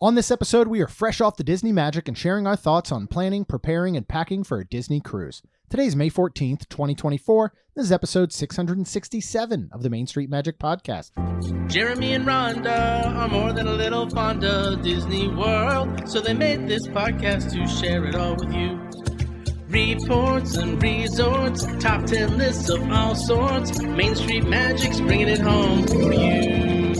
On this episode, we are fresh off the Disney magic and sharing our thoughts on planning, preparing, and packing for a Disney cruise. Today is May 14th, 2024. This is episode 667 of the Main Street Magic Podcast. Jeremy and Rhonda are more than a little fond of Disney World, so they made this podcast to share it all with you. Reports and resorts, top 10 lists of all sorts. Main Street Magic's bringing it home for you.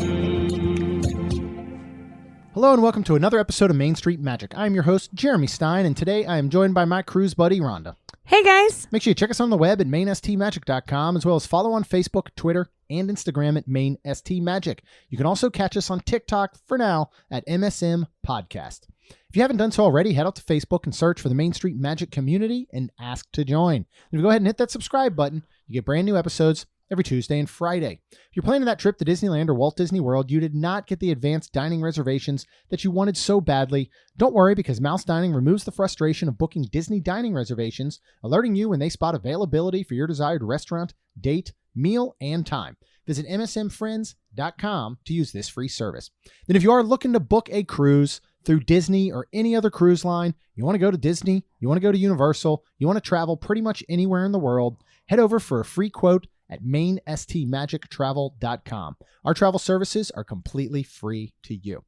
Hello and welcome to another episode of Main Street Magic. I'm your host, Jeremy Stein, and today I am joined by my cruise buddy, Rhonda. Hey guys! Make sure you check us on the web at mainstmagic.com, as well as follow on Facebook, Twitter, and Instagram at mainstmagic. You can also catch us on TikTok, for now, at MSM Podcast. If you haven't done so already, head out to Facebook and search for the Main Street Magic community and ask to join. If you go ahead and hit that subscribe button, you get brand new episodes every Tuesday and Friday. If you're planning that trip to Disneyland or Walt Disney World, you did not get the advanced dining reservations that you wanted so badly. Don't worry, because Mouse Dining removes the frustration of booking Disney dining reservations, alerting you when they spot availability for your desired restaurant, date, meal, and time. Visit msmfriends.com to use this free service. Then if you are looking to book a cruise through Disney or any other cruise line, you want to go to Disney, you want to go to Universal, you want to travel pretty much anywhere in the world, head over for a free quote at mainstmagictravel.com. Our travel services are completely free to you.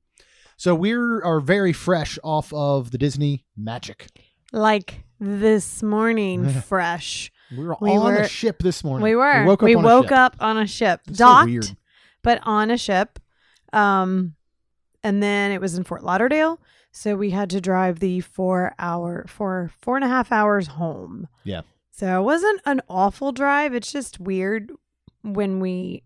So we are very fresh off of the Disney magic. Like this morning, fresh. We were on a ship this morning. We were. We woke up on a ship. It's Docked, so weird. but on a ship. And then it was in Fort Lauderdale. So we had to drive the 4.5 hours home. Yeah. So it wasn't an awful drive. It's just weird when we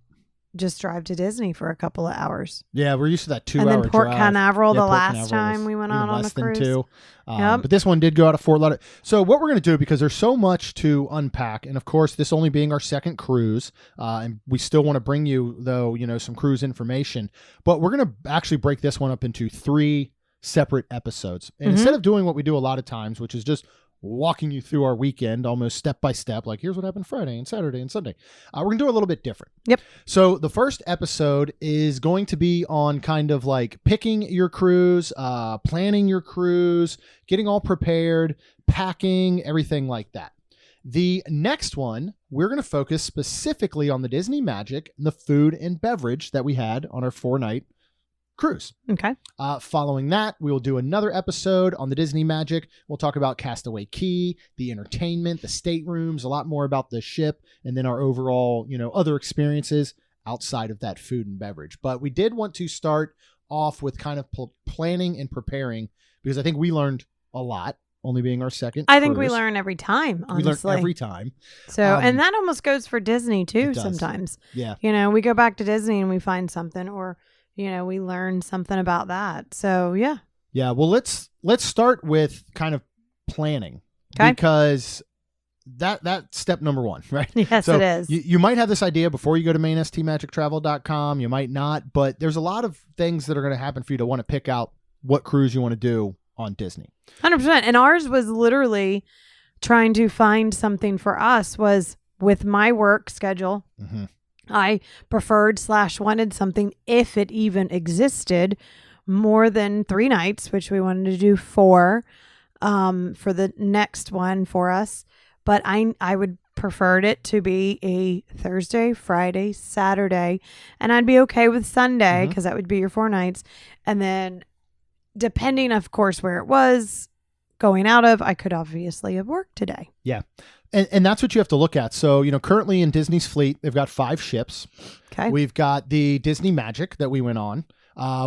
just drive to Disney for a couple of hours. Yeah, we're used to that 2-hour drive. And then Port Canaveral, the Port last Canaveral time we went on a less cruise. than 2. Yep. But this one did go out of Fort Lauderdale. So what we're going to do, because there's so much to unpack, and of course, this only being our second cruise, and we still want to bring you, though, some cruise information, but we're going to actually break this one up into 3 separate episodes. And instead of doing what we do a lot of times, which is just walking you through our weekend almost step by step, like here's what happened Friday and Saturday and Sunday, we're going to do a little bit different. Yep. So the first episode is going to be on kind of like picking your cruise, planning your cruise, getting all prepared, packing, everything like that. The next one, we're going to focus specifically on the Disney magic and the food and beverage that we had on our 4-night cruise. Okay. Following that, we will do another episode on the Disney magic. We'll talk about Castaway Cay, the entertainment, the staterooms, a lot more about the ship, and then our overall, other experiences outside of that food and beverage. But we did want to start off with kind of planning and preparing, because I think we learned a lot, only being our second I think cruise. we learn every time, honestly. We learn every time. So, and that almost goes for Disney too sometimes. Yeah. We go back to Disney and we find something, or we learn something about that. So, yeah. Yeah. Well, let's start with kind of planning, okay, because that's step number 1, right? Yes, so it is. You might have this idea before you go to mainstmagictravel.com. You might not, but there's a lot of things that are going to happen for you to want to pick out what cruise you want to do on Disney. 100%. And ours was literally trying to find something for us was with my work schedule. Mm-hmm. I preferred / wanted something, if it even existed, more than 3 nights, which we wanted to do 4 for the next one for us. But I would preferred it to be a Thursday, Friday, Saturday, and I'd be okay with Sunday because that would be your 4 nights. And then depending, of course, where it was going out of, I could obviously have worked today. Yeah. And that's what you have to look at. So, currently in Disney's fleet, they've got 5 ships. Okay. We've got the Disney Magic that we went on.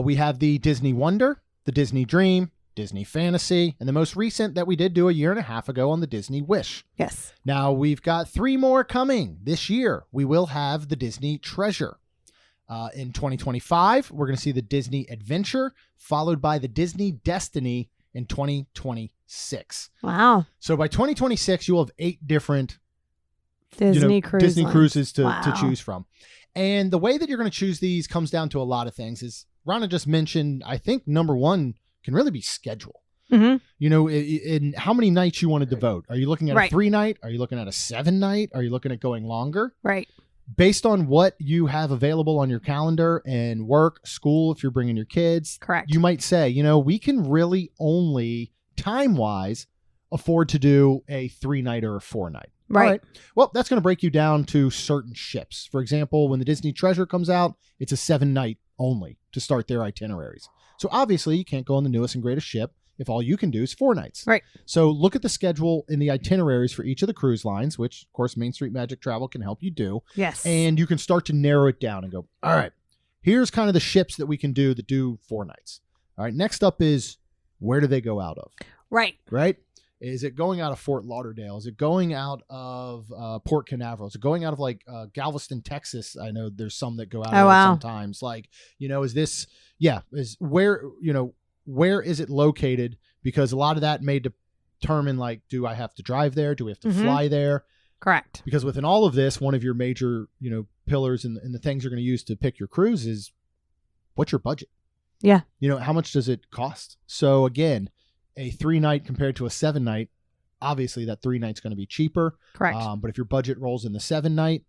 We have the Disney Wonder, the Disney Dream, Disney Fantasy, and the most recent that we did do a year and a half ago on the Disney Wish. Yes. Now, we've got 3 more coming this year. We will have the Disney Treasure. In 2025, we're going to see the Disney Adventure, followed by the Disney Destiny in 2026. Wow. So by 2026, you'll have 8 different Disney cruises to choose from. And the way that you're going to choose these comes down to a lot of things. As Rhonda just mentioned, I think number 1 can really be schedule. Mm-hmm. In how many nights you want to devote. Are you looking at a 3-night? Are you looking at a 7-night? Are you looking at going longer? Right. based on what you have available on your calendar and work, school, if you're bringing your kids, Correct. you might say, we can really only time-wise afford to do a 3-night or a 4-night. Right. All right. Well, that's going to break you down to certain ships. For example, when the Disney Treasure comes out, it's a 7-night only to start their itineraries. So obviously you can't go on the newest and greatest ship if all you can do is 4 nights. Right. So look at the schedule in the itineraries for each of the cruise lines, which of course Main Street Magic Travel can help you do. Yes. And you can start to narrow it down and go, all right, here's kind of the ships that we can do that do 4 nights. All right. Next up is, where do they go out of? Right. Right. Is it going out of Fort Lauderdale? Is it going out of Port Canaveral? Is it going out of like Galveston, Texas? I know there's some that go out of there sometimes. Like, is this, is where is it located? Because a lot of that may determine, like, do I have to drive there? Do we have to fly there? Correct. Because within all of this, one of your major, pillars and the things you're going to use to pick your cruise is, what's your budget? Yeah. How much does it cost? So again, a 3-night compared to a 7-night, obviously that 3-night's going to be cheaper. Correct. But if your budget rolls in the 7-night,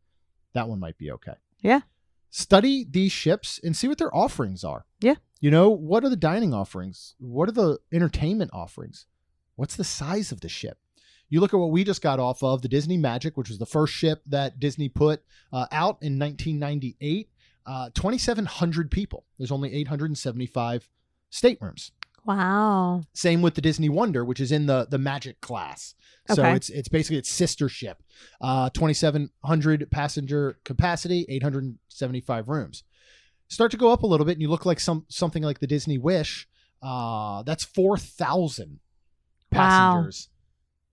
that one might be okay. Yeah. Study these ships and see what their offerings are. Yeah. What are the dining offerings? What are the entertainment offerings? What's the size of the ship? You look at what we just got off of, the Disney Magic, which was the first ship that Disney put out in 1998. 2,700 people. There's only 875 staterooms. Wow. Same with the Disney Wonder, which is in the Magic class. So Okay. it's basically its sister ship. 2,700 passenger capacity, 875 rooms. Start to go up a little bit, and you look like something like the Disney Wish. That's 4,000 passengers,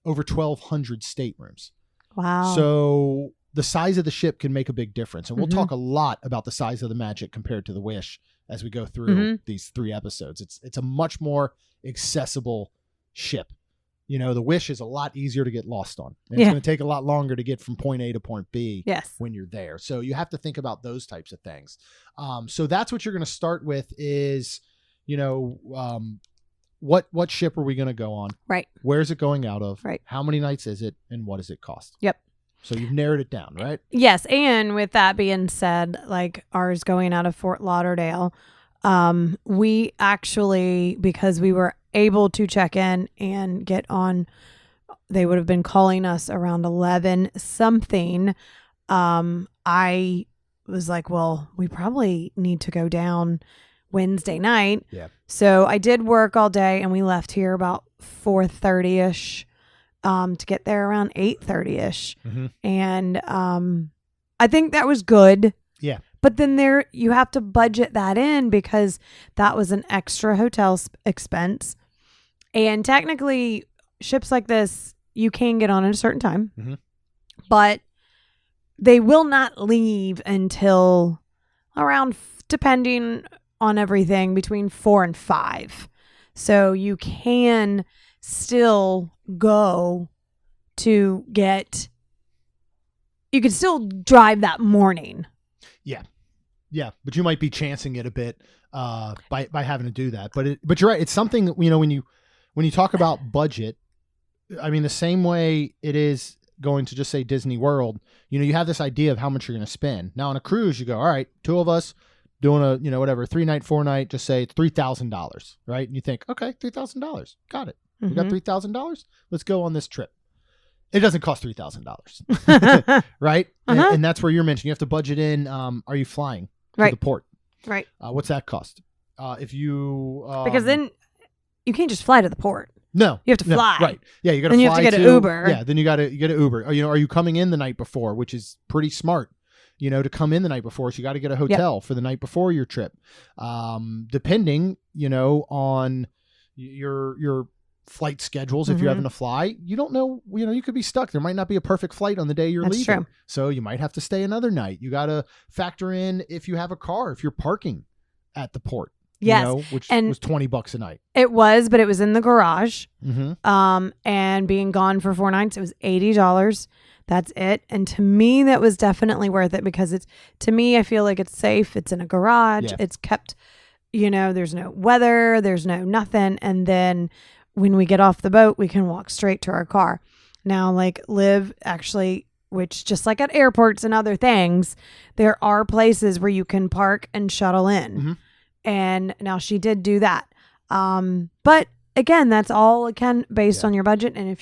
over 1,200 staterooms. Wow. So the size of the ship can make a big difference. And we'll talk a lot about the size of the Magic compared to the Wish as we go through these 3 episodes. It's a much more accessible ship. The Wish is a lot easier to get lost on. And it's going to take a lot longer to get from point A to point B when you're there. So you have to think about those types of things. So that's what you're going to start with is, what ship are we going to go on? Right. Where's it going out of? Right. How many nights is it? And what does it cost? Yep. So you've narrowed it down, right? Yes. And with that being said, like ours going out of Fort Lauderdale, we actually, because we were able to check in and get on, they would have been calling us around 11 something. I was like, well, we probably need to go down Wednesday night. Yeah. So I did work all day and we left here about 4:30ish. To get there around 8:30ish. And I think that was good. Yeah. But then you have to budget that in because that was an extra hotel expense. And technically, ships like this, you can get on at a certain time. But they will not leave until around, depending on everything, between 4 and 5. So you can still go to you could still drive that morning. Yeah, but you might be chancing it a bit by having to do that. But you're right. It's something, when you talk about budget, I mean, the same way it is going to just say Disney World, you have this idea of how much you're going to spend. Now on a cruise, you go, all right, 2 of us doing a 3-night, 4-night, just say it's $3,000, right? And you think, okay, $3,000, got it. We got $3,000. Let's go on this trip. It doesn't cost $3,000, right? And that's where you're mentioning you have to budget in. Are you flying to the port? Right. What's that cost? If you because then you can't just fly to the port. No, you have to fly. Right. Yeah, you got to. Then fly you have to get an Uber. Yeah, then you get an Uber. Are you coming in the night before, which is pretty smart. To come in the night before, so you got to get a hotel for the night before your trip. Depending, on your flight schedules, if you're having to fly, you don't know, you could be stuck. There might not be a perfect flight on the day you're leaving. True. So you might have to stay another night. You got to factor in if you have a car, if you're parking at the port. Yes. Which and was $20 a night. It was, but it was in the garage. And being gone for 4 nights, it was $80. That's it. And to me, that was definitely worth it because to me, I feel like it's safe. It's in a garage. Yeah. It's kept, there's no weather, there's no nothing. And then when we get off the boat, we can walk straight to our car. Now, like Liv actually which just like at airports and other things, there are places where you can park and shuttle in. Mm-hmm. And now she did do that. But again, that's all again based on your budget. And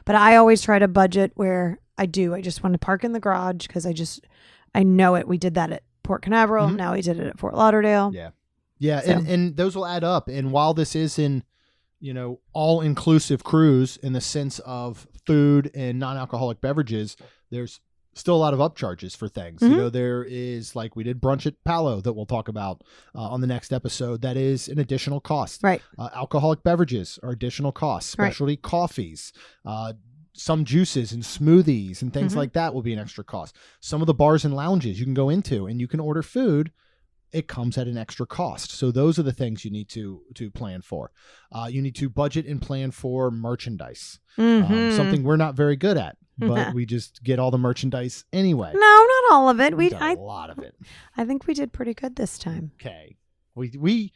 but I always try to budget where I just want to park in the garage because I know it. We did that at Port Canaveral. Mm-hmm. Now we did it at Fort Lauderdale. Yeah. Yeah. So. And those will add up. And while this is all inclusive cruise in the sense of food and non-alcoholic beverages, there's still a lot of upcharges for things. Mm-hmm. There is, like we did brunch at Palo that we'll talk about on the next episode. That is an additional cost. Right. Alcoholic beverages are additional costs, Right. specialty coffees, some juices and smoothies and things like that will be an extra cost. Some of the bars and lounges you can go into and you can order food. It comes at an extra cost. So those are the things you need to plan for. You need to budget and plan for merchandise, something we're not very good at, but we just get all the merchandise anyway. No, not all of it. A lot of it. I think we did pretty good this time. Okay. We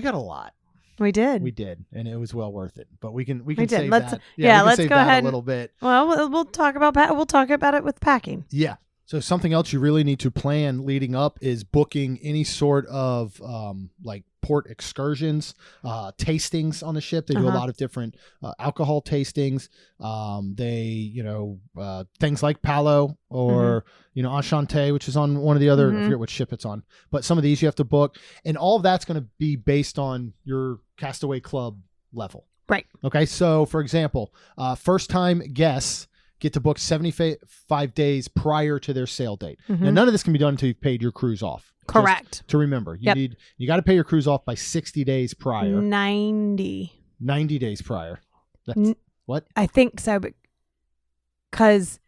got a lot. We did. We did, and it was well worth it. But we can did. save Let's- that. yeah, we can let's save go that ahead a little bit. Well, we'll talk about it with packing. Yeah. So something else you really need to plan leading up is booking any sort of like port excursions, tastings on the ship. They do a lot of different alcohol tastings. Things like Palo or, Enchante, which is on one of the other, I forget which ship it's on, but some of these you have to book. And all of that's going to be based on your Castaway Club level. Right. Okay. So for example, first time guests get to book 75 days prior to their sail date. Now, none of this can be done until you've paid your cruise off. Correct. Just to remember, you got to pay your cruise off by 60 days prior. 90 days prior. That's, what? I think so, because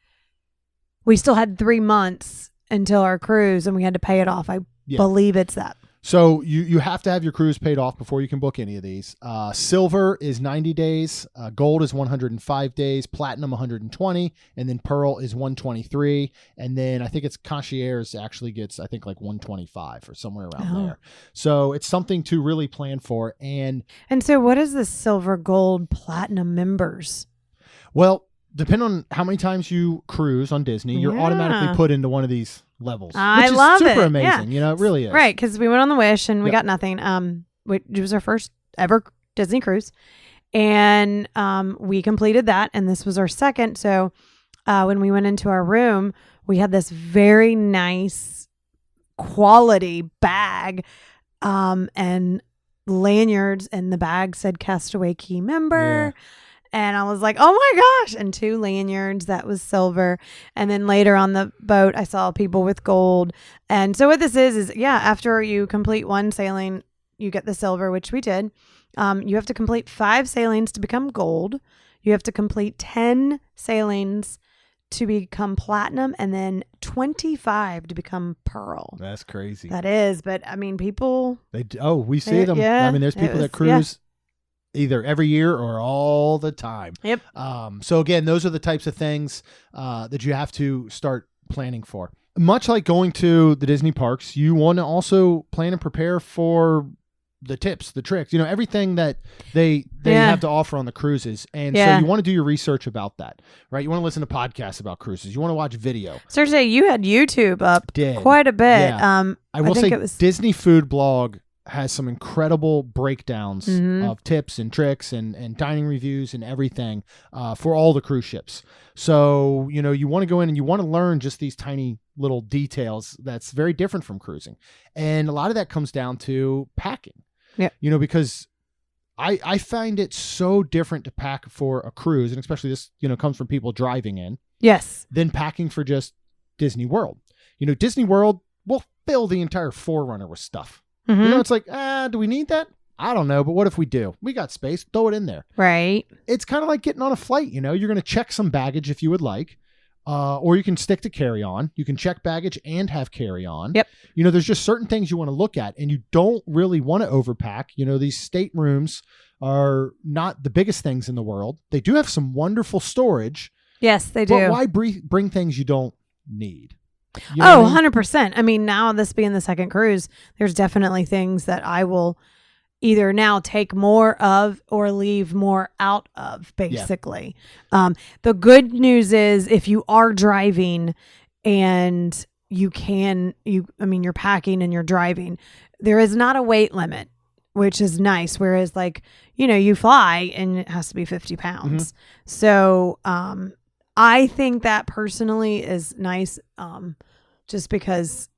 we still had 3 months until our cruise and we had to pay it off. I believe it's that. So you have to have your cruise paid off before you can book any of these. Silver is 90 days. Gold is 105 days. Platinum 120. And then Pearl is 123. And then I think it's Concierge actually gets, I think, like 125 or somewhere around there. So it's something to really plan for. And so what is the silver, gold, platinum members? Well, depending on how many times you cruise on Disney, you're automatically put into one of these levels. I which love is super it. amazing. Yeah. It really is. Right, because we went on the Wish and we got nothing. It was our first ever Disney cruise, and we completed that, and this was our second. So when we went into our room, we had this very nice quality bag and lanyards, and the bag said Castaway Key member. Yeah. And I was like, oh my gosh. And 2 lanyards, that was silver. And then later on the boat, I saw people with gold. And so what this is after you complete 1 sailing, you get the silver, which we did. You have to complete 5 sailings to become gold. You have to complete 10 sailings to become platinum, and then 25 to become pearl. That's crazy. That is. But I mean, people. We see them. Yeah, I mean, there's people that cruise either every year or all the time. Yep. So again, those are the types of things that you have to start planning for. Much like going to the Disney parks, you want to also plan and prepare for the tips, the tricks, everything that they have to offer on the cruises. And so you want to do your research about that, right? You want to listen to podcasts about cruises. You want to watch video. Seriously, you had YouTube up quite a bit. Yeah. I will say Disney Food Blog has some incredible breakdowns of tips and tricks and dining reviews and everything for all the cruise ships. So, you want to go in and you want to learn just these tiny little details that's very different from cruising. And a lot of that comes down to packing. Yeah. Because I find it so different to pack for a cruise, and especially this, comes from people driving in. Yes. Than packing for just Disney World. Disney World will fill the entire Forerunner with stuff. It's like, do we need that? I don't know, but what if we do? We got space. Throw it in there. Right. It's kind of like getting on a flight. You're going to check some baggage if you would like, or you can stick to carry-on. You can check baggage and have carry-on. Yep. There's just certain things you want to look at, and you don't really want to overpack. These staterooms are not the biggest things in the world. They do have some wonderful storage. Yes, they do. But why bring things you don't need? 100%. I mean, now this being the second cruise, there's definitely things that I will either now take more of or leave more out of, basically. The good news is if you are driving and you're packing and you're driving, there is not a weight limit, which is nice. Whereas you fly and it has to be 50 pounds. So, I think that personally is nice. Just because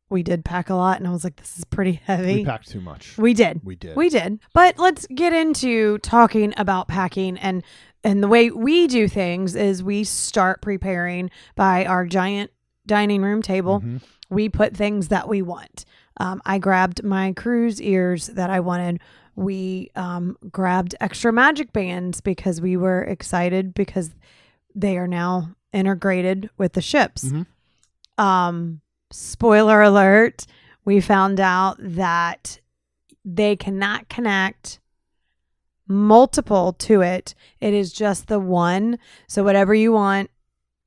we did pack a lot and I was like, this is pretty heavy. We packed too much. We did. We did. But let's get into talking about packing, and the way we do things is we start preparing by our giant dining room table. We put things that we want. I grabbed my cruise ears that I wanted. We grabbed extra magic bands because we were excited because they are now integrated with the ships. Spoiler alert, we found out that they cannot connect multiple to it. It is just the one. So whatever you want,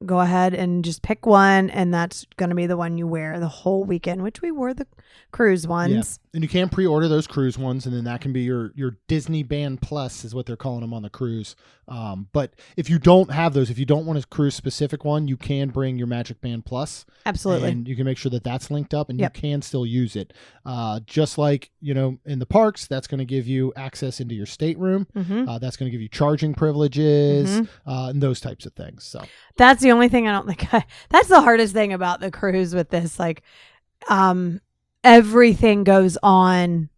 go ahead and just pick one, and that's going to be the one you wear the whole weekend, which we wore the cruise ones. And you can pre-order those cruise ones, and then that can be your Disney Band Plus is what they're calling them on the cruise. But if you don't have those, if you don't want a cruise specific one, you can bring your Magic Band Plus. Absolutely. And you can make sure that that's linked up, and you can still use it. Just like, in the parks, that's going to give you access into your stateroom. That's going to give you charging privileges and those types of things. So that's the only thing I don't think that's the hardest thing about the cruise with this. Everything goes on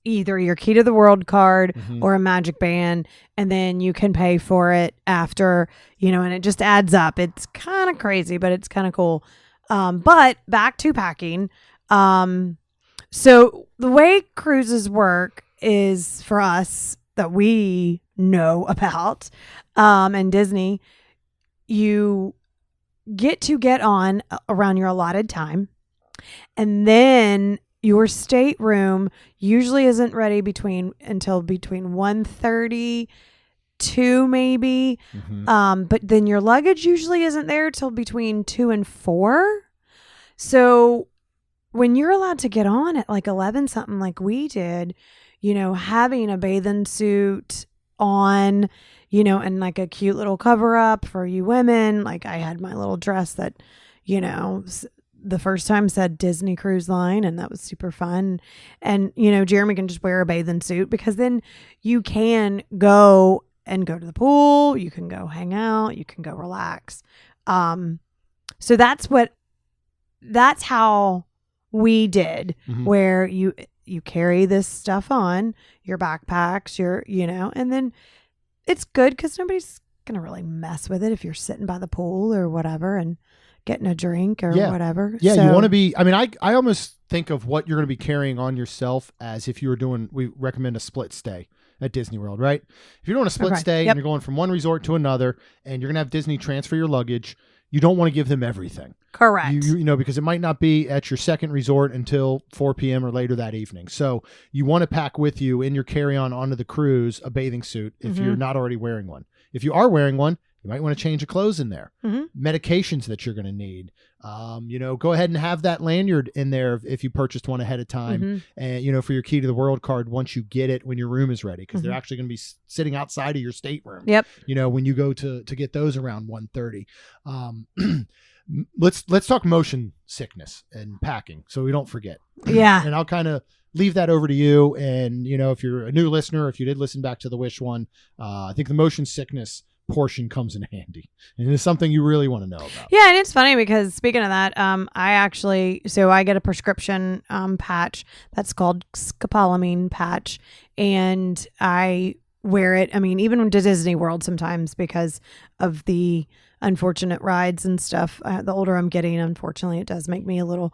either your Key to the World card or a Magic Band, and then you can pay for it after, and it just adds up. It's kind of crazy, but it's kind of cool. But back to packing. So the way cruises work is, for us that we know about, and Disney, you get on around your allotted time. And then your stateroom usually isn't ready until between 1:30, 2 maybe. But then your luggage usually isn't there till between 2 and 4. So when you're allowed to get on at 11 something like we did, having a bathing suit on, and a cute little cover up for you women. I had my little dress that, the first time said Disney Cruise Line, and that was super fun. And, Jeremy can just wear a bathing suit because then you can go to the pool. You can go hang out. You can go relax. So that's how we did, where you carry this stuff on your backpacks, and then it's good because nobody's going to really mess with it if you're sitting by the pool or whatever and getting a drink or whatever. Yeah, so, you want to be, I almost think of what you're going to be carrying on yourself as if you were we recommend a split stay at Disney World, right? If you're doing a split stay and you're going from one resort to another and you're going to have Disney transfer your luggage, you don't want to give them everything. Correct. Because it might not be at your second resort until 4 p.m. or later that evening. So you want to pack with you in your carry-on onto the cruise a bathing suit if you're not already wearing one. If you are wearing one, you might want to change your clothes in there. Medications that you're going to need. Go ahead and have that lanyard in there if you purchased one ahead of time. And, for your Key to the World card once you get it when your room is ready, because they're actually going to be sitting outside of your stateroom. Yep. When you go to get those around 1:30. Let's talk motion sickness and packing so we don't forget. Yeah. And I'll kind of leave that over to you. And, if you're a new listener, if you did listen back to the Wish one, I think the motion sickness portion comes in handy, and it's something you really want to know about. Yeah, and it's funny because speaking of that, I get a prescription patch that's called scopolamine patch, and I wear it. Even to Disney World sometimes because of the unfortunate rides and stuff. The older I'm getting, unfortunately, it does make me a little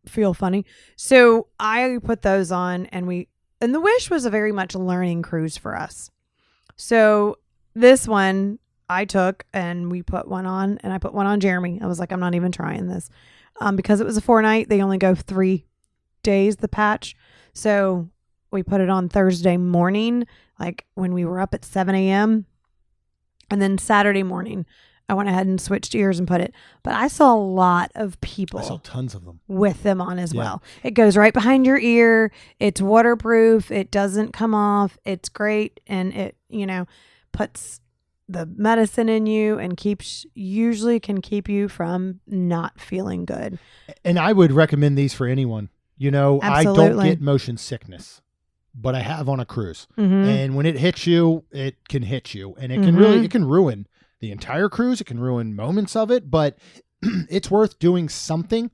feel funny. So I put those on, and the Wish was a very much learning cruise for us. So this one I took and we put one on, and I put one on Jeremy. I was like, I'm not even trying this. Because it was a 4-night, they only go 3 days, the patch. So we put it on Thursday morning, when we were up at 7 a.m. And then Saturday morning, I went ahead and switched ears and put it. But I saw a lot of people I saw tons of them with them on as well. It goes right behind your ear. It's waterproof. It doesn't come off. It's great. And it, puts the medicine in you and usually can keep you from not feeling good. And I would recommend these for anyone. I don't get motion sickness, but I have on a cruise. And when it hits you, it can hit you, and it can it can ruin the entire cruise. It can ruin moments of it, but it's worth doing something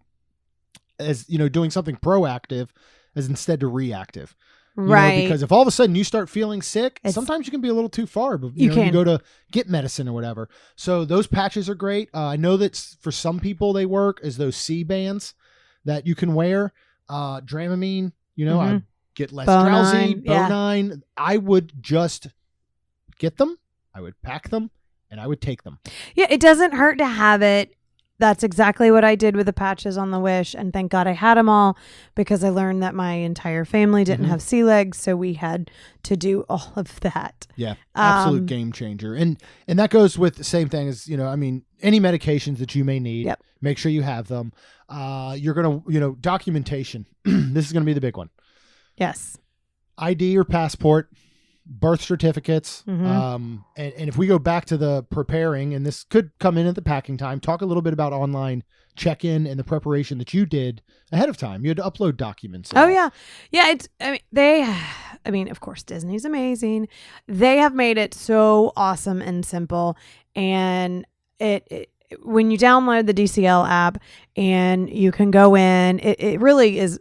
doing something proactive as instead to reactive. Right. Because if all of a sudden you start feeling sick, sometimes you can be a little too far. But you go to get medicine or whatever. So those patches are great. I know that for some people they work as those C bands that you can wear. Dramamine, I get less drowsy. Bonine. I would just get them. I would pack them and I would take them. Yeah, it doesn't hurt to have it. That's exactly what I did with the patches on the Wish. And thank God I had them all, because I learned that my entire family didn't have sea legs. So we had to do all of that. Yeah. Absolute game changer. And that goes with the same thing as, any medications that you may need, make sure you have them. You're going to, documentation. This is going to be the big one. Yes. ID or passport, birth certificates. And if we go back to the preparing, and this could come in at the packing time, talk a little bit about online check-in and the preparation that you did ahead of time. You had to upload documents. Oh yeah. Yeah. Of course, Disney's amazing. They have made it so awesome and simple. And when you download the DCL app and you can go in, it really is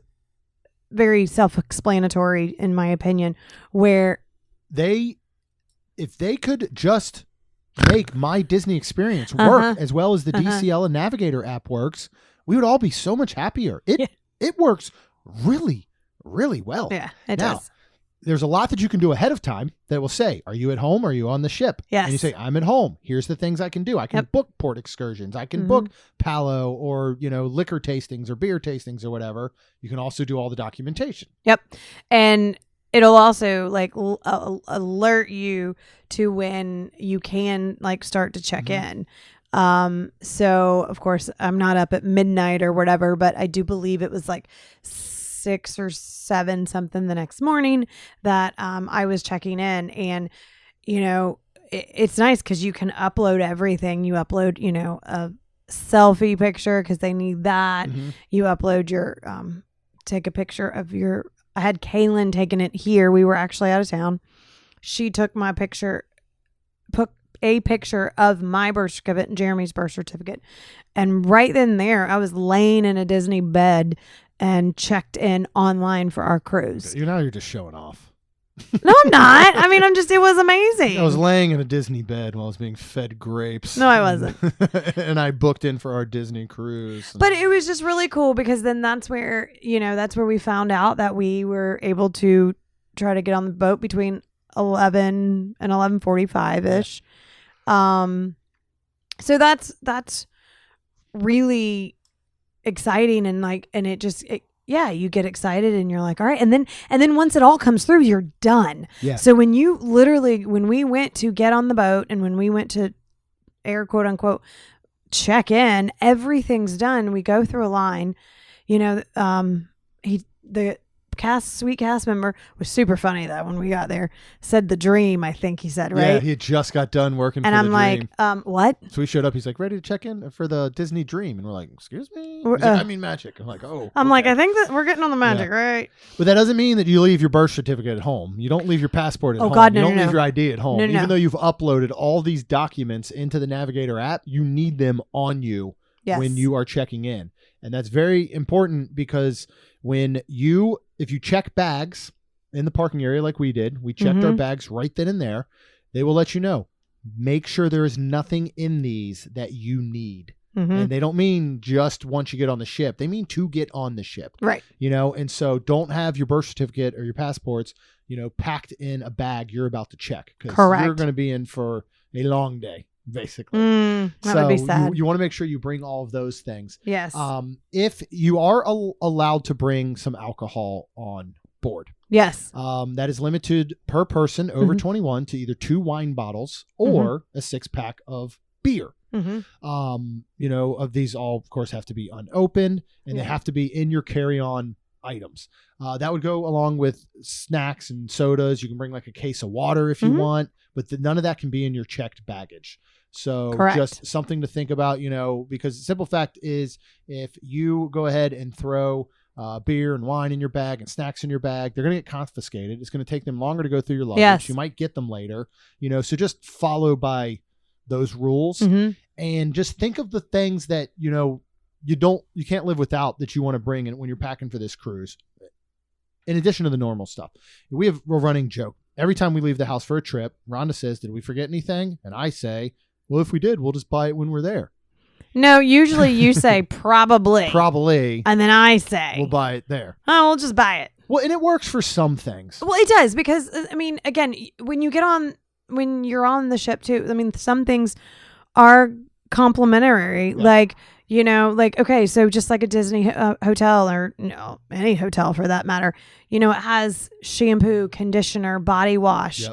very self-explanatory in my opinion, where if they could just make my Disney experience work as well as the DCL and Navigator app works, we would all be so much happier. It works really, really well. Yeah, it does. There's a lot that you can do ahead of time that will say, are you at home? Or are you on the ship? Yes. And you say, I'm at home. Here's the things I can do. I can book port excursions. I can book Palo or, liquor tastings or beer tastings or whatever. You can also do all the documentation. Yep. And it'll also alert you to when you can start to check in. So of course I'm not up at midnight or whatever, but I do believe it was 6 or 7 something the next morning that I was checking in. And it's nice because you can upload everything. You upload a selfie picture because they need that. You upload your take a picture of your I had Kaylin taking it here. We were actually out of town. She took my picture, took a picture of my birth certificate and Jeremy's birth certificate. And right then and there, I was laying in a Disney bed and checked in online for our cruise. You're just showing off. No, I'm not. It was amazing. I was laying in a Disney bed while I was being fed grapes. No, I wasn't. And I booked in for our Disney cruise. But it was just really cool because then that's where we found out that we were able to try to get on the boat between 11 and 11:45-ish. So that's really exciting and you get excited and you're like, all right. And then once it all comes through, you're done. Yeah. So when we went to get on the boat and when we went to air quote unquote check in, everything's done. We go through a line, the sweet cast member was super funny that when we got there said the dream, I think he said, right? Yeah, he had just got done working and for I'm the dream. What? So we showed up, he's like, ready to check in for the Disney dream. And we're like, excuse me? He's like, I mean magic. I'm like, oh. I'm like, I think that we're getting on the magic, right? But that doesn't mean that you leave your birth certificate at home. You don't leave your passport at home. God, no, you don't no, leave no. your ID at home. No, Even though you've uploaded all these documents into the Navigator app, you need them on you when you are checking in. And that's very important because if you check bags in the parking area like we did, we checked our bags right then and there, they will let you know. Make sure there is nothing in these that you need. And they don't mean just once you get on the ship. They mean to get on the ship. Right. And so don't have your birth certificate or your passports, packed in a bag you're about to check. Correct. You're going to be in for a long day, basically. That would be sad. You want to make sure you bring all of those things. Yes. If you are allowed to bring some alcohol on board. Yes. That is limited per person over 21 to either 2 wine bottles or a 6-pack of beer. Of these all, of course, have to be unopened, and they have to be in your carry-on items. That would go along with snacks and sodas. You can bring like a case of water if you want, but none of that can be in your checked baggage. So just something to think about, because the simple fact is if you go ahead and throw beer and wine in your bag and snacks in your bag, they're going to get confiscated. It's going to take them longer to go through your luggage. Yes. You might get them later, so just follow by those rules and just think of the things that, you can't live without that you want to bring in when you're packing for this cruise. In addition to the normal stuff, we have a running joke. Every time we leave the house for a trip, Rhonda says, "Did we forget anything?" And I say, "Well, if we did, we'll just buy it when we're there." No, usually you say probably. Probably. And then I say, we'll buy it there. Oh, we'll just buy it. Well, and it works for some things. Well, it does because, again, when you're on the ship too, some things are complimentary. Yeah. Okay, so just like a Disney hotel or any hotel for that matter, it has shampoo, conditioner, body wash,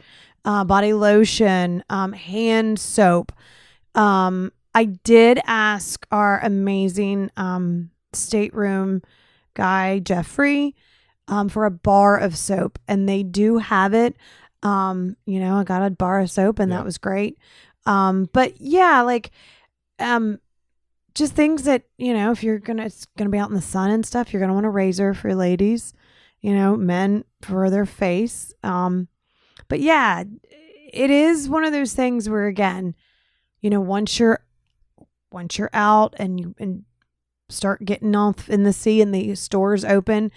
body lotion, hand soap. I did ask our amazing stateroom guy, Jeffrey, for a bar of soap, and they do have it. I got a bar of soap, and that was great. But yeah, just things that, if it's gonna be out in the sun and stuff, you're gonna want a razor for ladies, men for their face. But yeah, it is one of those things where, again, once you're out and you start getting off in the sea and the stores open,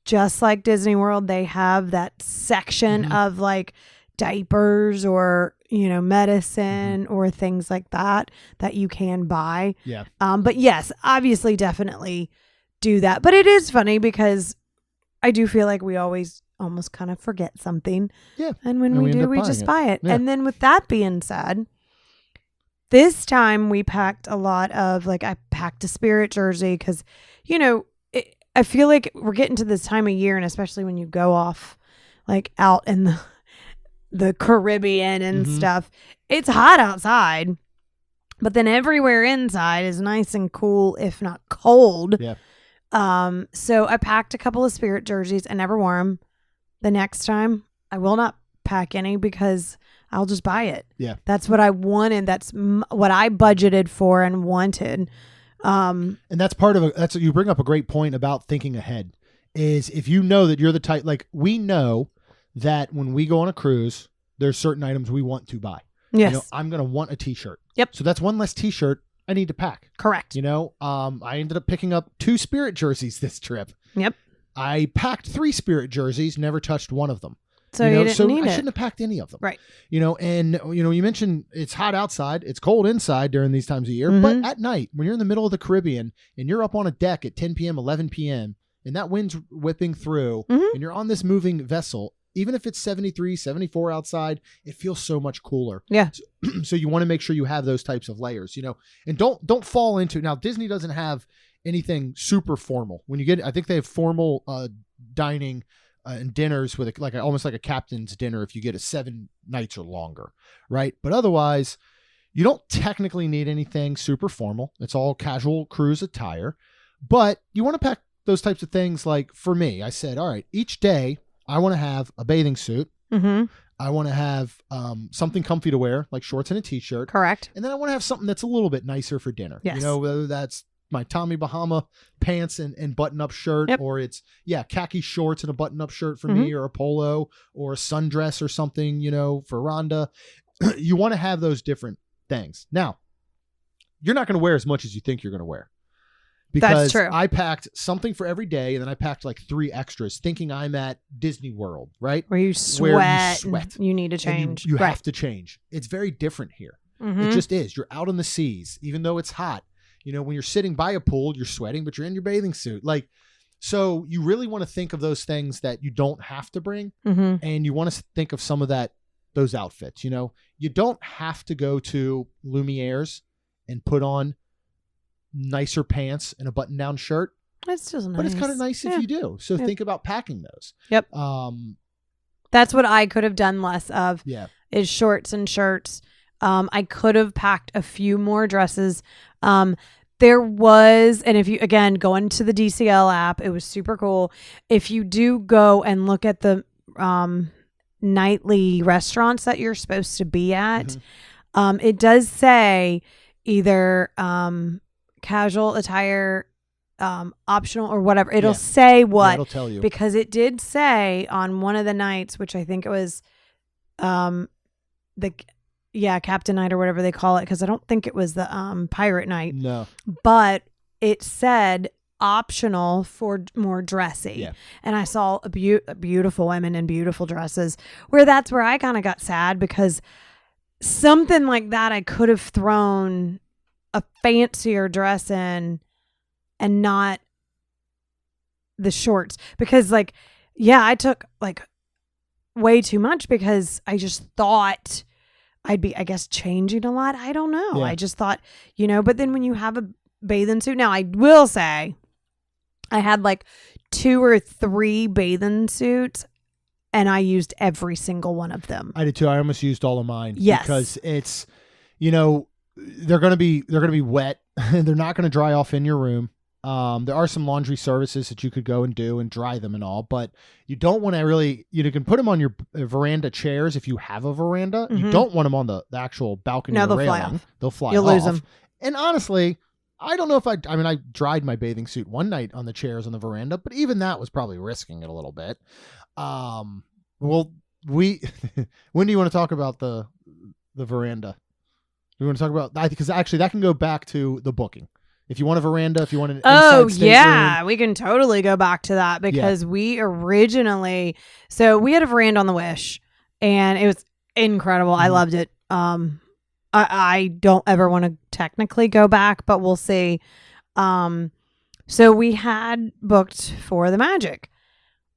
just like Disney World, they have that section of like diapers or medicine or things like that you can buy. Yeah. But yes, obviously, definitely do that. But it is funny because I do feel like we always almost kind of forget something. Yeah. And when we do, we just buy it. Yeah. And then with that being said, this time we packed a lot of, I packed a Spirit jersey because, I feel like we're getting to this time of year, and especially when you go off out in the Caribbean and stuff, it's hot outside, but then everywhere inside is nice and cool, if not cold. Yeah. So I packed a couple of Spirit jerseys. I never wore them. The next time I will not pack any because I'll just buy it. Yeah. That's what I wanted. That's what I budgeted for and wanted. And that's part of that's you bring up a great point about thinking ahead is if you know that you're the type, we know that when we go on a cruise, there's certain items we want to buy. Yes. I'm going to want a t-shirt. Yep. So that's one less t-shirt I need to pack. Correct. I ended up picking up 2 Spirit jerseys this trip. Yep. I packed 3 Spirit jerseys, never touched one of them. So you didn't need I shouldn't have packed any of them. Right. And you mentioned it's hot outside, it's cold inside during these times of year, but at night when you're in the middle of the Caribbean and you're up on a deck at 10 p.m., 11 p.m., and that wind's whipping through and you're on this moving vessel, even if it's 73, 74 outside, it feels so much cooler. Yeah. So you want to make sure you have those types of layers, and don't fall into, now Disney doesn't have anything super formal. When you get, I think they have formal dining and dinners with almost like a captain's dinner if you get a 7 nights or longer, right? But otherwise, you don't technically need anything super formal. It's all casual cruise attire, but you want to pack those types of things. Like for me, I said, all right, each day I want to have a bathing suit. I want to have something comfy to wear, like shorts and a t-shirt. Correct. And then I want to have something that's a little bit nicer for dinner. Yes. Whether that's my Tommy Bahama pants and button-up shirt, or it's khaki shorts and a button-up shirt for me, or a polo or a sundress or something, for Rhonda. You want to have those different things. Now, you're not going to wear as much as you think you're going to wear. Because that's true. I packed something for every day, and then I packed 3 extras, thinking I'm at Disney World, right? Where you sweat. You need to change. You have to change. It's very different here. It just is. You're out on the seas, even though it's hot. When you're sitting by a pool, you're sweating, but you're in your bathing suit. So you really want to think of those things that you don't have to bring. And you want to think of some of those outfits. You don't have to go to Lumiere's and put on nicer pants and a button-down shirt. That's just nice. But it's kind of nice if you do. So think about packing those. Yep. That's what I could have done less of. Yeah. Is shorts and shirts. I could have packed a few more dresses. There was, and if you, again, go into the DCL app, it was super cool. If you do go and look at the nightly restaurants that you're supposed to be at, it does say either casual attire, optional or whatever. It'll say what, it'll tell you, because it did say on one of the nights, which I think it was Captain Night or whatever they call it, because I don't think it was the pirate night. No, but it said optional for more dressy. Yeah. And I saw beautiful women in beautiful dresses, that's where I kind of got sad, because something like that I could have thrown a fancier dress in and not the shorts, because I took way too much, because I just thought I'd be, I guess, changing a lot. I don't know. Yeah. I just thought, but then when you have a bathing suit, now I will say I had 2 or 3 bathing suits, and I used every single one of them. I did too. I almost used all of mine. Yes. Because it's, they're going to be wet. They're not going to dry off in your room. There are some laundry services that you could go and do and dry them and all, but you don't want to really, you can put them on your veranda chairs if you have a veranda. You don't want them on the actual balcony. No, or they'll railing. fly off. They'll fly You'll off. lose them. And honestly, I don't know if I dried my bathing suit one night on the chairs on the veranda, but even that was probably risking it a little bit. Well, when do you want to talk about the veranda? We want to talk about that, because actually that can go back to the booking. If you want a veranda, if you want an inside stateroom. We can totally go back to that, because we originally, so we had a veranda on the Wish, and it was incredible. I loved it. I don't ever want to technically go back, but we'll see. So we had booked for the Magic.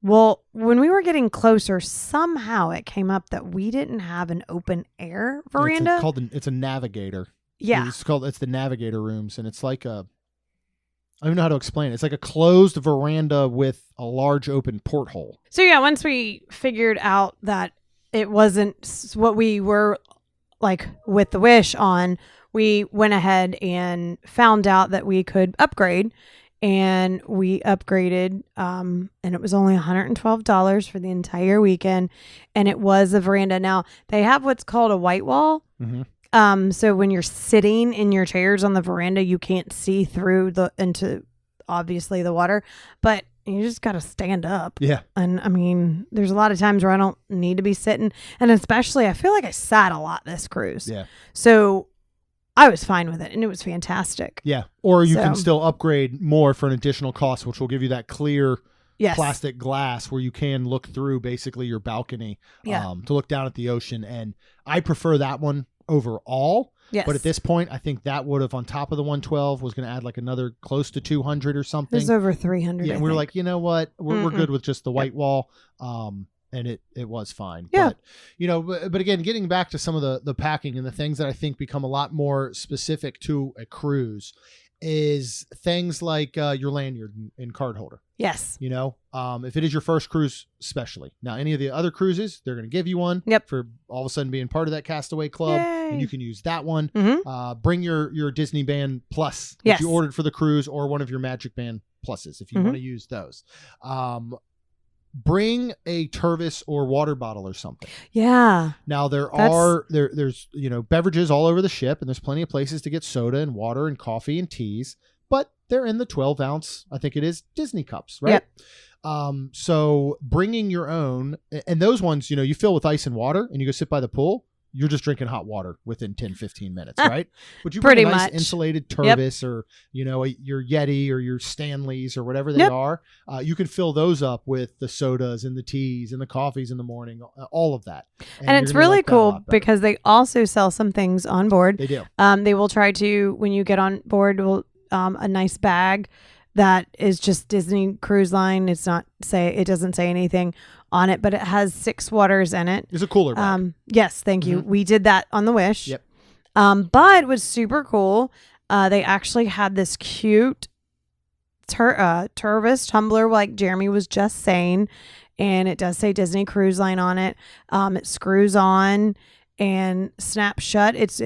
Well, when we were getting closer, somehow it came up that we didn't have an open air veranda. It's a Navigator. Yeah. It's the Navigator rooms, and it's like I don't even know how to explain it. It's like a closed veranda with a large open porthole. So yeah, once we figured out that it wasn't what we were with the Wish on, we went ahead and found out that we could upgrade, and we upgraded, and it was only $112 for the entire weekend, and it was a veranda. Now they have what's called a white wall. So when you're sitting in your chairs on the veranda, you can't see through into obviously the water, but you just got to stand up. Yeah. And I mean, there's a lot of times where I don't need to be sitting, and especially I feel like I sat a lot this cruise. Yeah. So I was fine with it, and it was fantastic. Yeah. Or you can still upgrade more for an additional cost, which will give you that clear plastic glass where you can look through basically your balcony to look down at the ocean. And I prefer that one overall. Yes. But at this point, I think that would have, on top of the 112, was going to add another close to 200 or something. There's over 300. Yeah. And we were like, you know what? We're good with just the white wall. And it was fine. Yeah. But again, getting back to some of the packing and the things that I think become a lot more specific to a cruise is things like your lanyard and card holder. Yes. If it is your first cruise, especially. Now, any of the other cruises, they're going to give you one for all of a sudden being part of that Castaway Club. Yay. And you can use that one. Bring your Disney Band Plus that you ordered for the cruise, or one of your Magic Band Pluses if you want to use those. Bring a Tervis or water bottle or something. Yeah. Now there's beverages all over the ship, and there's plenty of places to get soda and water and coffee and teas, but they're in the 12 ounce, I think it is, Disney cups, right? Yep. So bringing your own, and those ones, you fill with ice and water, and you go sit by the pool. You're just drinking hot water within 10, 15 minutes, right? But you bring a nice insulated Tervis or, your Yeti or your Stanleys or whatever they are. You can fill those up with the sodas and the teas and the coffees in the morning, all of that. And it's really cool because they also sell some things on board. They do. They will try to, when you get on board, a nice bag that is just Disney Cruise Line. It doesn't say anything on it, but it has 6 waters in it. It's a cooler bag. Yes, thank you. We did that on the Wish. Yep. But it was super cool. They actually had this cute Tervis tumbler, like Jeremy was just saying, and it does say Disney Cruise Line on it. It screws on, and snap shut. It's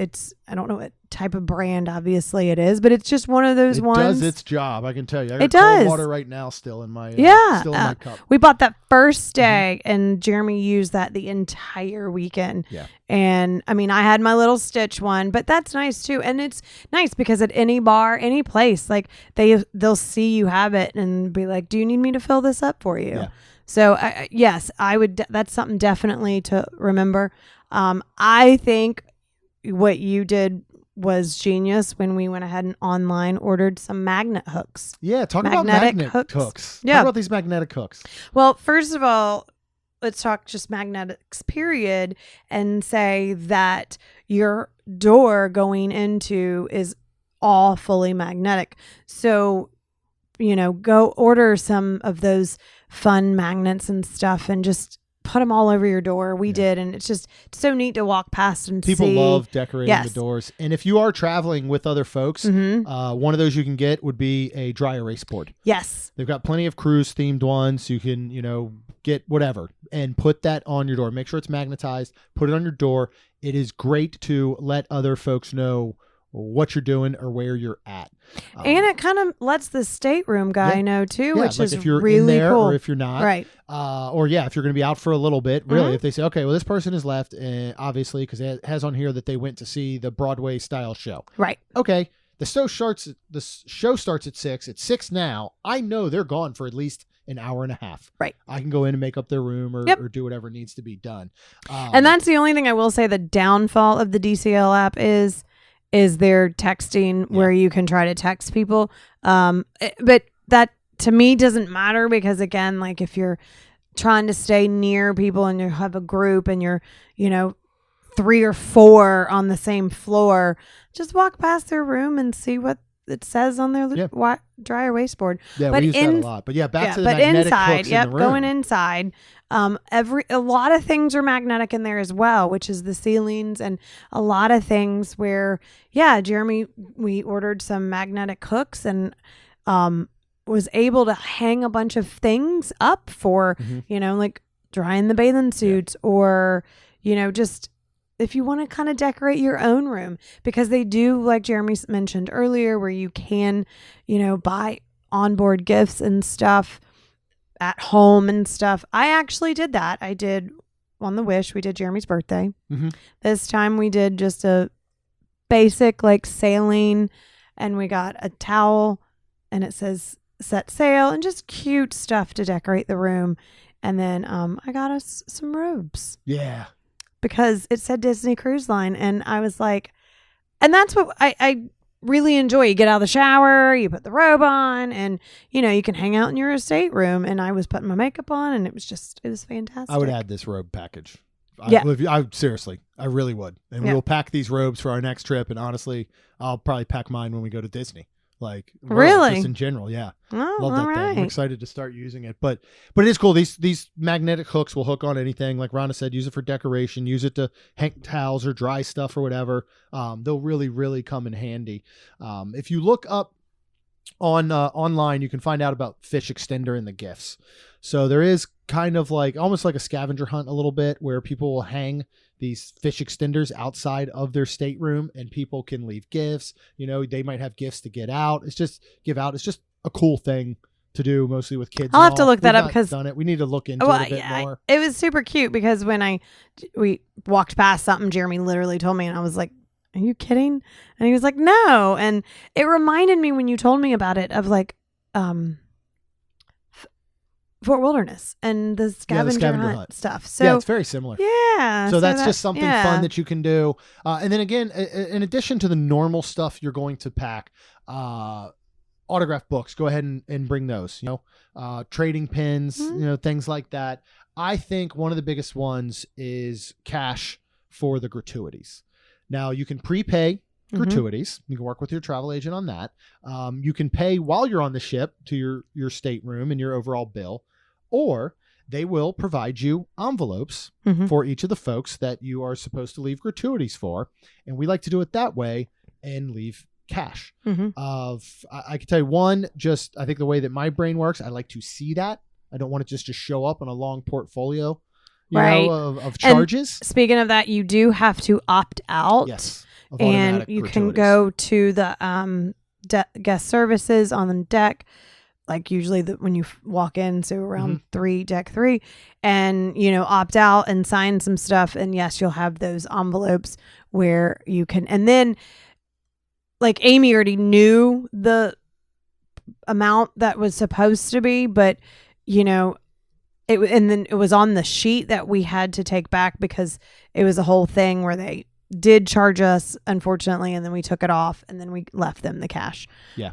I don't know what type of brand obviously it is, but it's just one of those ones. It does its job, I can tell you. I got It does. cold water right now still in my my cup. We bought that first day and Jeremy used that the entire weekend. Yeah. And I mean, I had my little Stitch one, but that's nice too. And it's nice because at any bar, any place, like they'll see you have it and be like, "Do you need me to fill this up for you?" Yeah. So yes, I would. That's something definitely to remember. I think what you did was genius when we went ahead and online ordered some magnet hooks. Yeah, talk about magnet hooks. Yeah. Talk about these magnetic hooks. Well, first of all, let's talk just magnetics, period, and say that your door going into is all fully magnetic. So, go order some of those fun magnets and stuff and just put them all over your door. We did, and it's so neat to walk past and People see. love decorating the doors. And if you are traveling with other folks, one of those you can get would be a dry erase board. Yes. They've got plenty of cruise themed ones. You can, get whatever and put that on your door. Make sure it's magnetized. Put it on your door. It is great to let other folks know what you're doing or where you're at. And it kind of lets the stateroom guy know too, which like is if you're really in there cool. Or if you're not. Right. Or if you're going to be out for a little bit, really, if they say, okay, well, this person is left, obviously, because it has on here that they went to see the Broadway style show. Right. Okay. The show starts at 6. It's 6 now. I know they're gone for at least an hour and a half. Right. I can go in and make up their room or do whatever needs to be done. And that's the only thing I will say the downfall of the DCL app is their texting where you can try to text people. But that to me doesn't matter because again, like if you're trying to stay near people and you have a group and you're, 3 or 4 on the same floor, just walk past their room and see what it says on their dry erase board. Yeah, we use that a lot. But back to the magnetic inside, hooks in the room. Going inside, a lot of things are magnetic in there as well, which is the ceilings and a lot of things where, Jeremy, we ordered some magnetic hooks and was able to hang a bunch of things up for, like drying the bathing suits or, just if you want to kind of decorate your own room, because they do, like Jeremy mentioned earlier, where you can, buy onboard gifts and stuff at home and stuff. I actually did that. I did on the Wish. We did Jeremy's birthday. This time we did just a basic like sailing, and we got a towel and it says set sail and just cute stuff to decorate the room. And then I got us some robes. Yeah. Because it said Disney Cruise Line. And I was like, and that's what I really enjoy. You get out of the shower, you put the robe on, and, you can hang out in your estate room. And I was putting my makeup on, and it was fantastic. I would add this robe package. Seriously, I really would. And we'll pack these robes for our next trip. And honestly, I'll probably pack mine when we go to Disney. Like really, just in general, love that right. thing. I'm excited to start using it, but it is cool. These magnetic hooks will hook on anything. Like Rhonda said, use it for decoration, use it to hang towels or dry stuff or whatever. They'll really, really come in handy. If you look up on online, you can find out about Fish Extender and the gifts. So there is kind of like almost like a scavenger hunt a little bit where people will hang these fish extenders outside of their stateroom and people can leave gifts. They might have gifts to get out. It's just a cool thing to do mostly with kids. I'll have to look that up because we need to look into it a bit more. It was super cute because when we walked past something, Jeremy literally told me and I was like, are you kidding? And he was like, no. And it reminded me when you told me about it of like, Fort Wilderness and the scavenger hunt stuff. So it's very similar. Yeah. So that's just something fun that you can do. And then again, in addition to the normal stuff you're going to pack, autograph books, go ahead and bring those, trading pins, things like that. I think one of the biggest ones is cash for the gratuities. Now you can prepay gratuities. You can work with your travel agent on that. You can pay while you're on the ship to your stateroom and your overall bill, or they will provide you envelopes for each of the folks that you are supposed to leave gratuities for. And we like to do it that way and leave cash. I can tell you I think the way that my brain works, I like to see that. I don't want it just to show up on a long portfolio, Right. of charges. Speaking of that, you do have to opt out. Yes. Of And automatic you can gratuities. go to the guest services on the deck, like usually when you walk in, so around deck 3, and opt out and sign some stuff, and yes, you'll have those envelopes where you can. And then, like, Amy already knew the amount that was supposed to be, but and then it was on the sheet that we had to take back because it was a whole thing where they did charge us, unfortunately, and then we took it off and then we left them the cash. Yeah.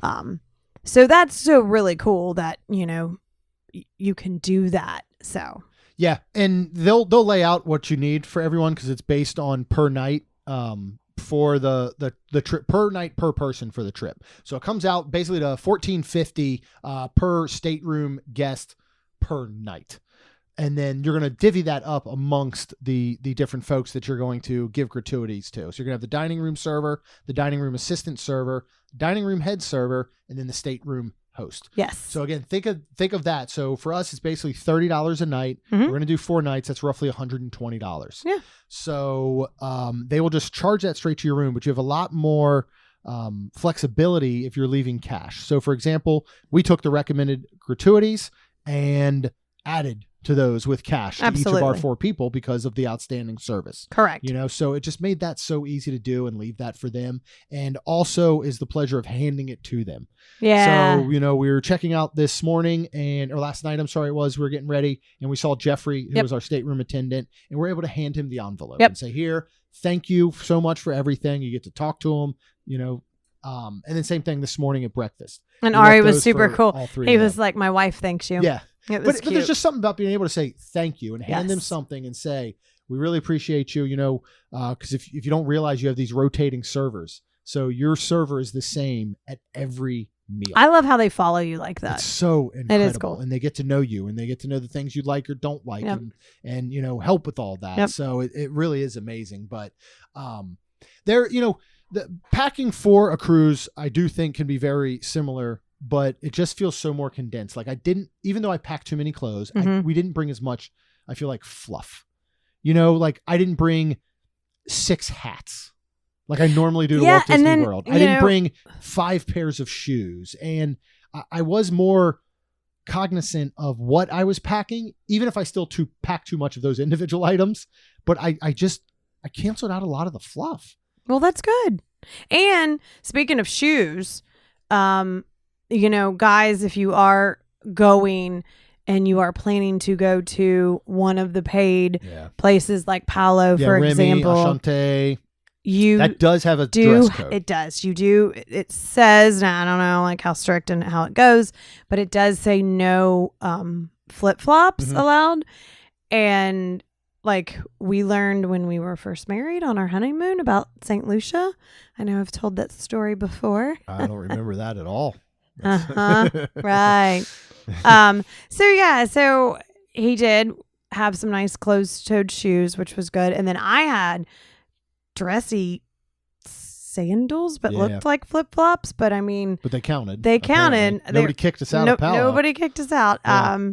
So that's so really cool that you can do that. So yeah, and they'll lay out what you need for everyone because it's based on per night for the trip, per night per person for the trip. So it comes out basically to $1,450 per stateroom guest per night. And then you're going to divvy that up amongst the different folks that you're going to give gratuities to. So you're going to have the dining room server, the dining room assistant server, dining room head server, and then the stateroom host. yes. So again, think of that. So for us, it's basically $30 a night. We're going to do 4 nights. That's roughly $120. Yeah. So they will just charge that straight to your room, but you have a lot more flexibility if you're leaving cash. So for example, we took the recommended gratuities and added to those with cash to each of our 4 people because of the outstanding service. Correct. So it just made that so easy to do and leave that for them. And also is the pleasure of handing it to them. Yeah. So, we were checking out this morning or last night, we were getting ready and we saw Jeffrey, who was our stateroom attendant, and we're able to hand him the envelope and say, here, thank you so much for everything. You get to talk to him, and then same thing this morning at breakfast. And We Ari left was those super for cool. all 3 He of was them. like, my wife thanks you. Yeah. It was But cute. there's just something about being able to say thank you and hand them Yes. something and say, we really appreciate you, because if you don't realize you have these rotating servers. So your server is the same at every meal. I love how they follow you like that. It's so incredible. is cool. And they get to know you and they get to know the things you like or don't like and help with all that. Yep. So it really is amazing. But the packing for a cruise, I do think can be very similar, but it just feels so more condensed. Like even though I packed too many clothes, we didn't bring as much, I feel like, fluff. Like I didn't bring 6 hats like I normally do to Walt Disney World. I didn't bring 5 pairs of shoes. And I was more cognizant of what I was packing, even if I still packed too much of those individual items. But I canceled out a lot of the fluff. Well, that's good. And speaking of shoes, guys, if you are going and you are planning to go to one of the paid places like Palo, for Remy, example, Ashante, you that does have a dress code. It does. You do. It says, now I don't know like how strict and how it goes, but it does say no flip-flops allowed. And like we learned when we were first married on our honeymoon about St. Lucia. I know I've told that story before. I don't remember that at all. Right. So he did have some nice closed-toed shoes, which was good. And then I had dressy sandals, but looked like flip-flops. But I mean, but they counted. Nobody kicked us out of Palo. Nobody kicked us out. Yeah.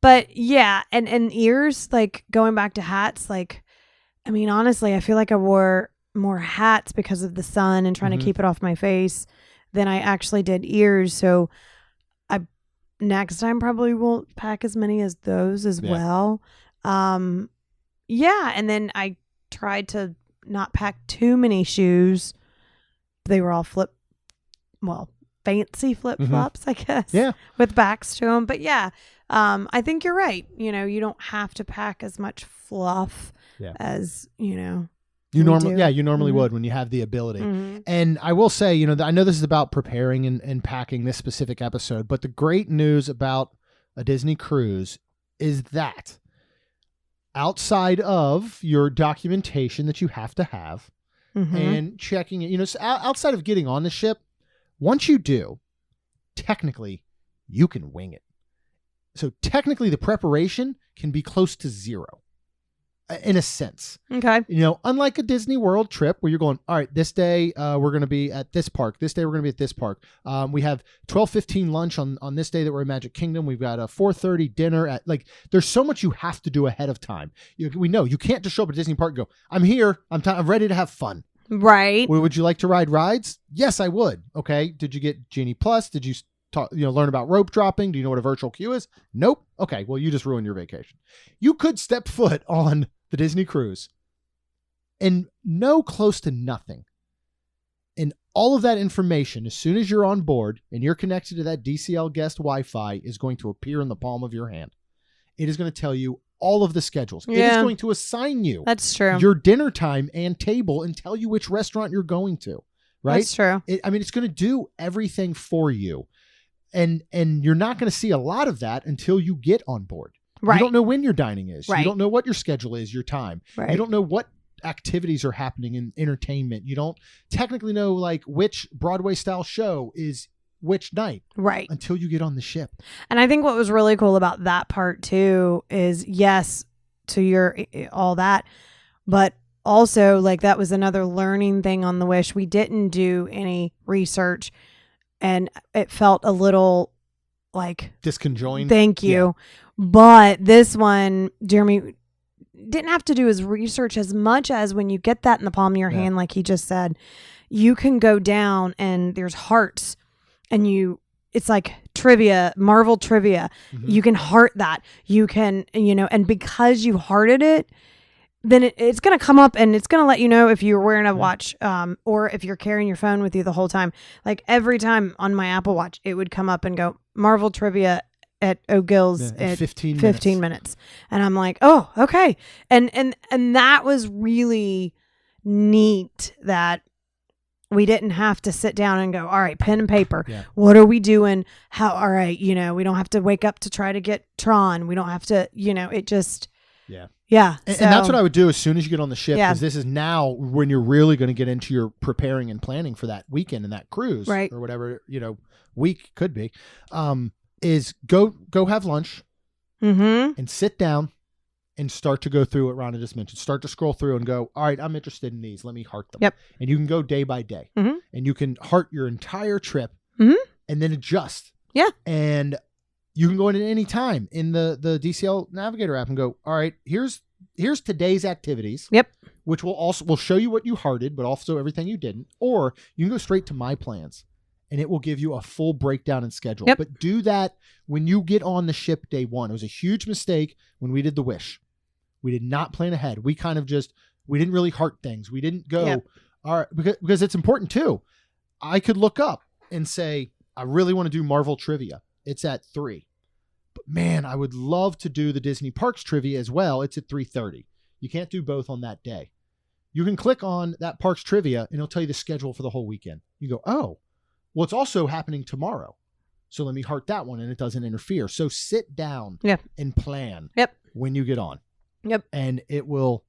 But yeah, and ears, like going back to hats, like, I mean, honestly, I feel like I wore more hats because of the sun and trying to keep it off my face than I actually did ears. So I next time probably won't pack as many as those as well. And then I tried to not pack too many shoes. They were all fancy flip-flops, I guess. Yeah. With backs to them. But yeah, I think you're right. You don't have to pack as much fluff as, you normally would when you have the ability. And I will say, I know this is about preparing and packing this specific episode, but the great news about a Disney cruise is that outside of your documentation that you have to have and checking it, outside of getting on the ship, once you do, technically you can wing it. So technically the preparation can be close to 0. in a sense. Okay. Unlike a Disney World trip where you're going, all right, this day we're going to be at this park. This day we're going to be at this park. We have 12:15 lunch on this day that we're in Magic Kingdom. We've got a 4:30 dinner at there's so much you have to do ahead of time. We know you can't just show up at Disney Park and go, I'm here. I'm ready to have fun. Right. Would you like to ride rides? Yes, I would. Okay. Did you get Genie Plus? Did you learn about rope dropping? Do you know what a virtual queue is? Nope. Okay. Well, you just ruined your vacation. You could step foot on the Disney cruise and know close to nothing. And all of that information, as soon as you're on board and you're connected to that DCL guest Wi-Fi, is going to appear in the palm of your hand. It is going to tell you all of the schedules. Yeah. It is going to assign you That's true. your dinner time and table and tell you which restaurant you're going to. Right? That's true. It's going to do everything for you. And you're not going to see a lot of that until you get on board. Right. You don't know when your dining is. Right. You don't know what your schedule is, your time. Right. You don't know what activities are happening in entertainment. You don't technically know which Broadway style show is which night. Right. Until you get on the ship. And I think what was really cool about that part too is, yes, to your all that, but also that was another learning thing on the Wish. We didn't do any research and it felt a little disconjoined. Thank you. Yeah. But this one, Jeremy didn't have to do his research as much as when you get that in the palm of your hand, like he just said, you can go down and there's hearts and it's like trivia, Marvel trivia. Mm-hmm. You can heart that. You can, and because you hearted it, then it's going to come up and it's going to let you know if you're wearing a watch or if you're carrying your phone with you the whole time. Every time on my Apple Watch, it would come up and go Marvel trivia at O'Gill's at 15 minutes. And I'm like, oh, okay. And that was really neat that we didn't have to sit down and go, all right, pen and paper. Yeah. What are we doing? All right. We don't have to wake up to try to get Tron. We don't have to, it just. Yeah. Yeah. And that's what I would do as soon as you get on the ship, because this is now when you're really going to get into your preparing and planning for that weekend and that cruise, right? Or whatever, week could be, is go have lunch and sit down and start to go through what Rhonda just mentioned. Start to scroll through and go, all right, I'm interested in these. Let me heart them. Yep. And you can go day by day and you can heart your entire trip and then adjust. Yeah. And you can go in at any time in the DCL Navigator app and go, all right, here's today's activities. Yep. Which will show you what you hearted, but also everything you didn't. Or you can go straight to my plans and it will give you a full breakdown and schedule. Yep. But do that when you get on the ship day one. It was a huge mistake when we did the Wish. We did not plan ahead. We kind of we didn't really heart things. We didn't go, all right, because it's important too. I could look up and say, I really want to do Marvel trivia. It's at 3. But man, I would love to do the Disney Parks trivia as well. It's at 3:30. You can't do both on that day. You can click on that Parks trivia and it'll tell you the schedule for the whole weekend. You go, oh, well, it's also happening tomorrow. So let me heart that one and it doesn't interfere. So sit down and plan when you get on. Yep. And it'll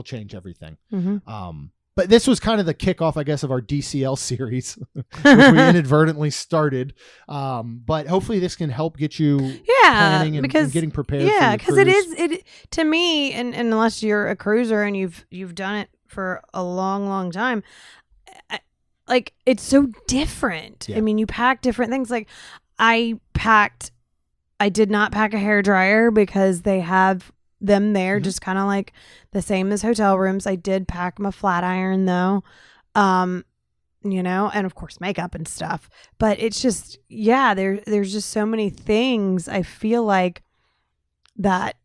change everything. Mm-hmm. But this was kind of the kickoff, I guess, of our DCL series, which we inadvertently started. But hopefully this can help get you planning and getting prepared. Yeah, because it to me, and unless you're a cruiser and you've done it for a long, long time, it's so different. Yeah. I mean, you pack different things. I did not pack a hairdryer because they have them there, just kind of like the same as hotel rooms. I did pack my flat iron though, and of course makeup and stuff. But it's just, there's just so many things. I feel like that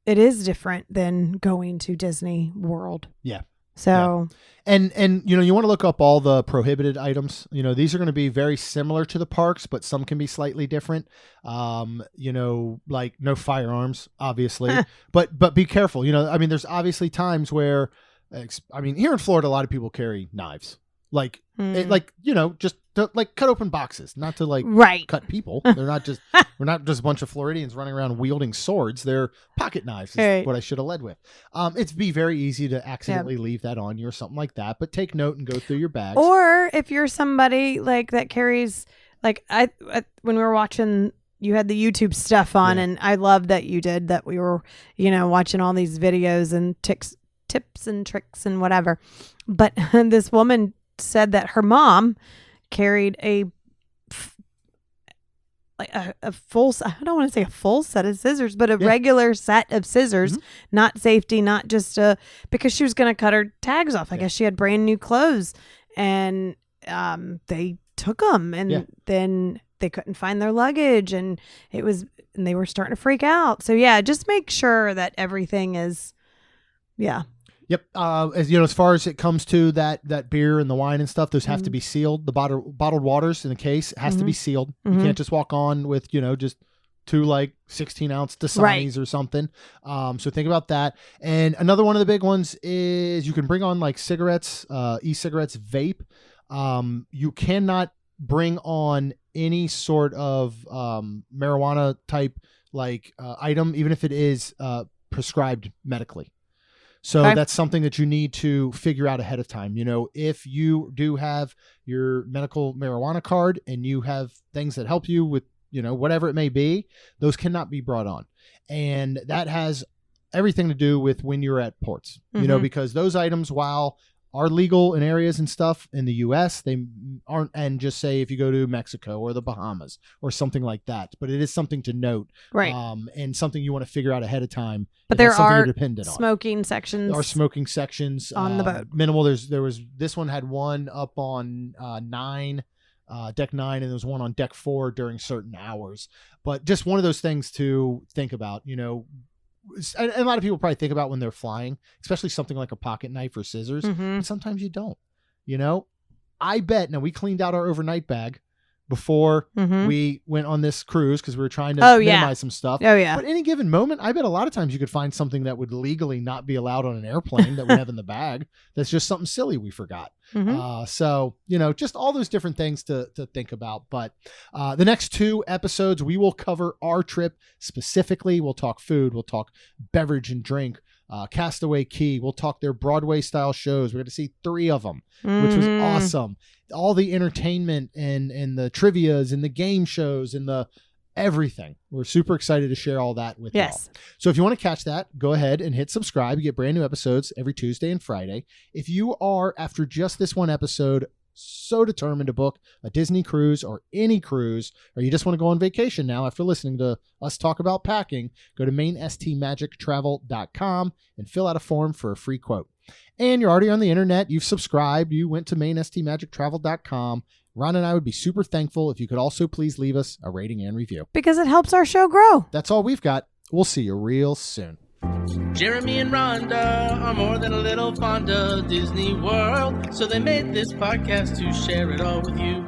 it is different than going to Disney World. Yeah. So, and you want to look up all the prohibited items. These are going to be very similar to the parks, but some can be slightly different. Like no firearms, obviously, but be careful. There's obviously times where, here in Florida, a lot of people carry knives. Just to cut open boxes, not to cut people. They're not just we're not just a bunch of Floridians running around wielding swords. They're pocket knives is what I should have led with. It's be very easy to accidentally leave that on you or something like that, but take note and go through your bags. Or if you're somebody that carries, when we were watching you had the YouTube stuff on, Yeah. and I love that you did that. We were, watching all these videos and tips and tricks and whatever. But this woman said that her mom carried a full, I don't want to say a full set of scissors, but a regular set of scissors, not safety, not just because she was going to cut her tags off. I guess she had brand new clothes, and they took them, and then they couldn't find their luggage, and they were starting to freak out. So yeah, just make sure that everything is, Yep. As far as it comes to that beer and the wine and stuff, those have to be sealed. The bottled waters in the case has to be sealed. You can't just walk on with, just 2 16-ounce Dasanis or something. So think about that. And another one of the big ones is you can bring on cigarettes, e-cigarettes, vape. You cannot bring on any sort of marijuana type item, even if it is prescribed medically. So that's something that you need to figure out ahead of time. If you do have your medical marijuana card and you have things that help you with, whatever it may be, those cannot be brought on. And that has everything to do with when you're at ports, because those items, while are legal in areas and stuff in the U.S., they aren't. And just say if you go to Mexico or the Bahamas or something like that, but it is something to note, right? And something you want to figure out ahead of time. But there are dependent smoking sections. There are smoking sections on the boat. Minimal. This one had one up on deck 9, and there was one on deck 4 during certain hours. But just one of those things to think about. And a lot of people probably think about when they're flying, especially something like a pocket knife or scissors. But sometimes you don't. I bet. Now, we cleaned out our overnight bag before we went on this cruise because we were trying to minimize some stuff. Oh, yeah. But any given moment, I bet a lot of times you could find something that would legally not be allowed on an airplane that we have in the bag. That's just something silly we forgot. So, just all those different things to think about. But the next 2 episodes, we will cover our trip specifically. We'll talk food. We'll talk beverage and drink. Castaway Key. We'll talk their Broadway style shows. We're going to see 3 of them, which was awesome. All the entertainment and the trivias and the game shows and the everything. We're super excited to share all that with y'all. So if you want to catch that, go ahead and hit subscribe. You get brand new episodes every Tuesday and Friday. If you are, after just this one episode, so determined to book a Disney cruise or any cruise, or you just want to go on vacation now after listening to us talk about packing, go to mainstmagictravel.com and fill out a form for a free quote. And you're already on the internet, you've subscribed, you went to mainstmagictravel.com. Ron and I would be super thankful if you could also please leave us a rating and review. Because it helps our show grow. That's all we've got. We'll see you real soon. Jeremy and Rhonda are more than a little fond of Disney World, so they made this podcast to share it all with you.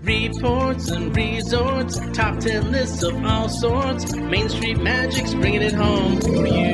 Reports and resorts, top 10 lists of all sorts, Main Street Magic's bringing it home for you.